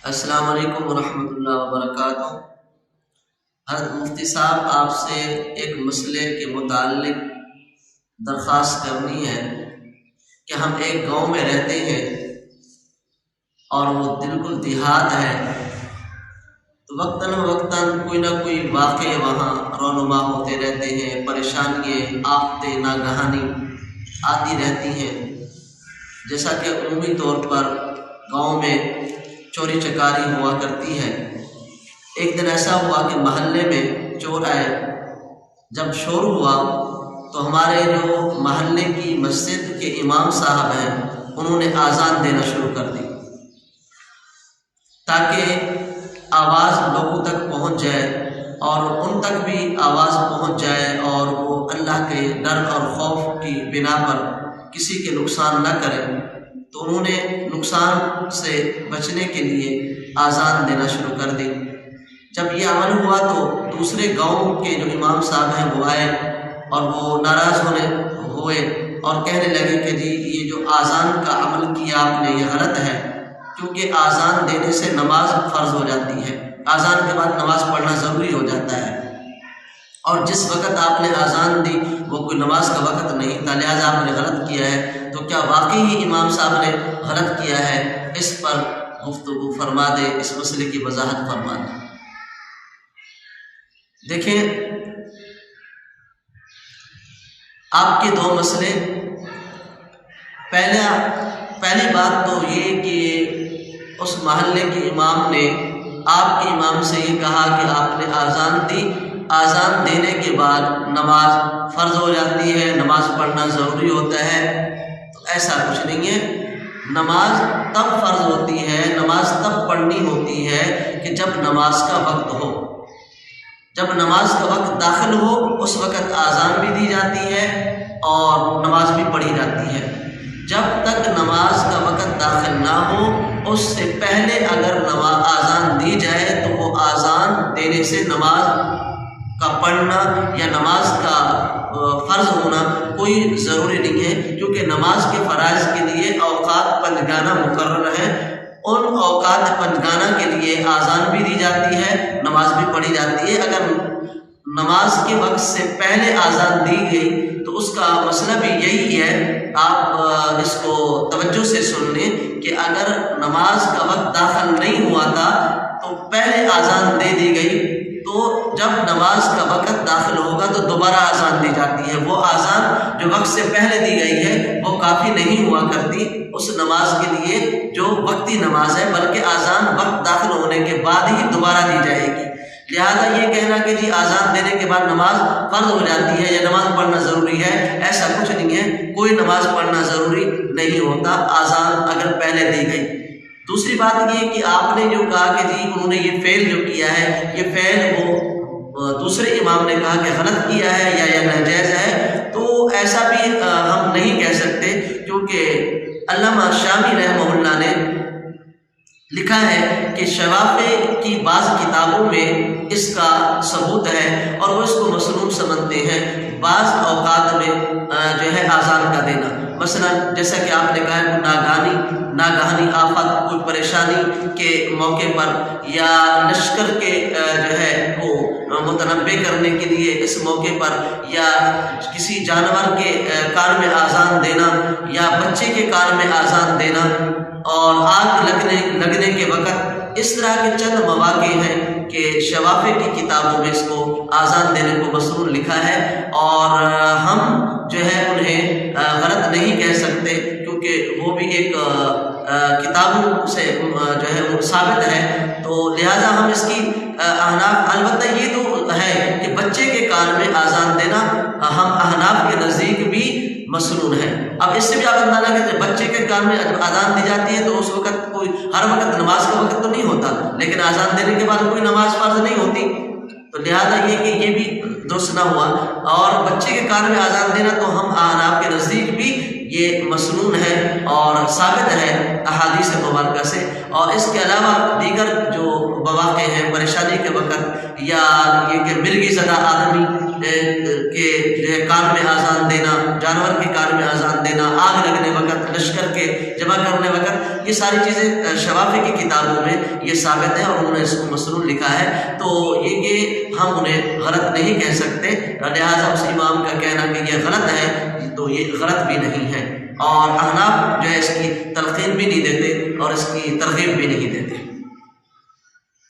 السلام علیکم ورحمۃ اللہ وبرکاتہ۔ حضرت مفتی صاحب، آپ سے ایک مسئلے کے متعلق درخواست کرنی ہے کہ ہم ایک گاؤں میں رہتے ہیں اور وہ بالکل دیہات ہے، تو وقتاً فوقتاً کوئی نہ کوئی واقعے وہاں رونما ہوتے رہتے ہیں، پریشانیاں آفتیں ناگہانی آتی رہتی ہیں، جیسا کہ عمومی طور پر گاؤں میں چوری چکاری ہوا کرتی ہے۔ ایک دن ایسا ہوا کہ محلے میں چور آئے۔ جب شور ہوا تو ہمارے جو محلے کی مسجد کے امام صاحب ہیں انہوں نے آذان دینا شروع کر دی تاکہ آواز لوگوں تک پہنچ جائے اور ان تک بھی آواز پہنچ جائے اور وہ اللہ کے ڈر اور خوف کی بنا پر کسی کے نقصان نہ کرے۔ تو انہوں نے نقصان سے بچنے کے لیے آذان دینا شروع کر دی۔ جب یہ عمل ہوا تو دوسرے گاؤں کے جو امام صاحب ہیں وہ آئے اور وہ ناراض ہوئے اور کہنے لگے کہ جی یہ جو آذان کا عمل کیا آپ نے یہ غلط ہے، کیونکہ آذان دینے سے نماز فرض ہو جاتی ہے، آذان کے بعد نماز پڑھنا ضروری ہو جاتا ہے، اور جس وقت آپ نے آذان دی وہ کوئی نماز کا وقت نہیں تھا، لہٰذا آپ نے غلط کیا ہے۔ تو کیا واقعی ہی امام صاحب نے غلط کیا ہے؟ اس پر گفتگو فرما دے، اس مسئلے کی وضاحت فرما دے۔ دیکھیں، آپ کے دو مسئلے، پہلی بات تو یہ کہ اس محلے کے امام نے آپ کے امام سے یہ کہا کہ آپ نے آذان دی، آذان دینے کے بعد نماز فرض ہو جاتی ہے، نماز پڑھنا ضروری ہوتا ہے، تو ایسا کچھ نہیں ہے۔ نماز تب فرض ہوتی ہے، نماز تب پڑھنی ہوتی ہے کہ جب نماز کا وقت ہو، جب نماز کا وقت داخل ہو اس وقت آذان بھی دی جاتی ہے اور نماز بھی پڑھی جاتی ہے۔ جب تک نماز کا وقت داخل نہ ہو اس سے پہلے اگر آذان دی جائے تو وہ آذان دینے سے نماز کا پڑھنا یا نماز کا فرض ہونا کوئی ضروری نہیں ہے، کیونکہ نماز کے فرائض کے لیے اوقات پنجگانہ مقرر ہیں۔ ان اوقات پنجگانہ کے لیے آذان بھی دی جاتی ہے، نماز بھی پڑھی جاتی ہے۔ اگر نماز کے وقت سے پہلے آذان دی گئی تو اس کا مسئلہ بھی یہی ہے، آپ اس کو توجہ سے سن لیں کہ اگر نماز کا وقت داخل نہیں ہوا تھا تو پہلے آذان دے دی گئی، تو جب نماز کا وقت داخل ہوگا تو دوبارہ آذان دی جاتی ہے۔ وہ آذان جو وقت سے پہلے دی گئی ہے وہ کافی نہیں ہوا کرتی اس نماز کے لیے جو وقتی نماز ہے، بلکہ آذان وقت داخل ہونے کے بعد ہی دوبارہ دی جائے گی۔ لہذا یہ کہنا کہ جی آذان دینے کے بعد نماز فرض ہو جاتی ہے یا نماز پڑھنا ضروری ہے، ایسا کچھ نہیں ہے، کوئی نماز پڑھنا ضروری نہیں ہوتا آذان اگر پہلے دی گئی۔ دوسری بات یہ کہ آپ نے جو کہا کہ جی انہوں نے یہ فعل جو کیا ہے، یہ فعل وہ دوسرے امام نے کہا کہ غلط کیا ہے یا ناجائز ہے، تو ایسا بھی ہم نہیں کہہ سکتے، کیونکہ علامہ شامی رحمہ اللہ نے لکھا ہے کہ شوافع کی بعض کتابوں میں اس کا ثبوت ہے اور وہ اس کو مسنون سمجھتے ہیں، بعض اوقات میں جو ہے آذان کا دینا، مثلا جیسا کہ آپ نے کہا ناگہانی آفت، کوئی پریشانی کے موقع پر یا لشکر کے جو ہے کو متنبع کرنے کے لیے اس موقع پر، یا کسی جانور کے کان میں آذان دینا یا بچے کے کان میں آذان دینا، اور آگ لگنے کے وقت، اس طرح کے چند مواقع ہیں کہ شوافع کی کتابوں میں اس کو آذان دینے کو مسنون لکھا ہے، اور ہم جو ہے انہیں غلط نہیں کہہ سکتے، کیونکہ وہ بھی ایک کتابوں سے جو ہے ثابت ہے۔ تو لہٰذا ہم اس کی احناف، البتہ یہ تو ہے کہ بچے کے کان میں آذان دینا ہم احناف کے نزدیک بھی مسنون ہے۔ اب اس سے بھی آپ اندازہ کریں، بچے کے کان میں جب آذان دی جاتی ہے تو اس وقت کوئی ہر وقت نماز کا وقت تو نہیں ہوتا، لیکن آذان دینے کے بعد کوئی نماز فرض نہیں ہوتی، تو لہذا یہ کہ یہ بھی درست نہ ہوا۔ اور بچے کے کان میں آذان دینا تو ہم احناف کے نزدیک بھی یہ مسنون ہے اور ثابت ہے احادیث مبارکہ سے۔ اور اس کے علاوہ دیگر جو مواقع ہیں پریشانی کے وقت، یا یہ کہ مرغی زدہ آدمی کے کان میں آذان دینا، جانور کے کان میں آذان دینا، آگ لگنے وقت، لشکر کے جمع کرنے وقت، یہ ساری چیزیں شوافی کی کتابوں میں یہ ثابت ہے اور انہوں نے اس کو مسنون لکھا ہے، تو یہ کہ ہم انہیں غلط نہیں کہہ سکتے، لہٰذا اس امام کا کہنا کہ یہ غلط ہے تو یہ غلط بھی نہیں ہے، اور احناف جو ہے اس کی تلقین بھی نہیں دیتے اور اس کی ترغیب بھی نہیں دیتے۔